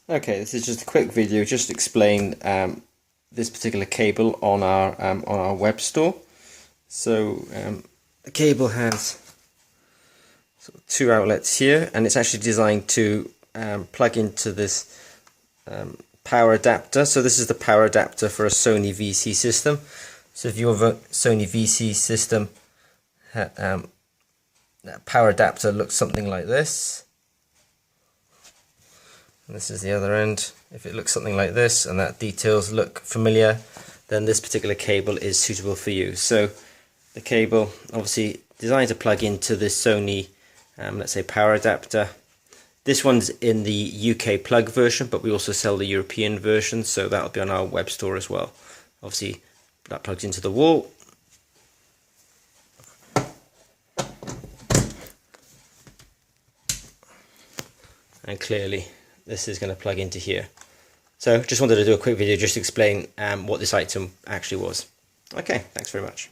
Okay, this is just a quick video just to explain this particular cable on our web store. So the cable has sort of two outlets here, and it's actually designed to plug into this power adapter. So this is the power adapter for a Sony VC system. So if you have a Sony VC system, that power adapter looks something like this. And this is the other end. If it looks something like this and that details look familiar, then this particular cable is suitable for you. So the cable obviously designed to plug into this Sony let's say power adapter. This one's in the UK plug version, but we also sell the European version, so that'll be on our web store as well. Obviously that plugs into the wall. And clearly this is going to plug into here. So just wanted to do a quick video just to explain what this item actually was. Okay, thanks very much.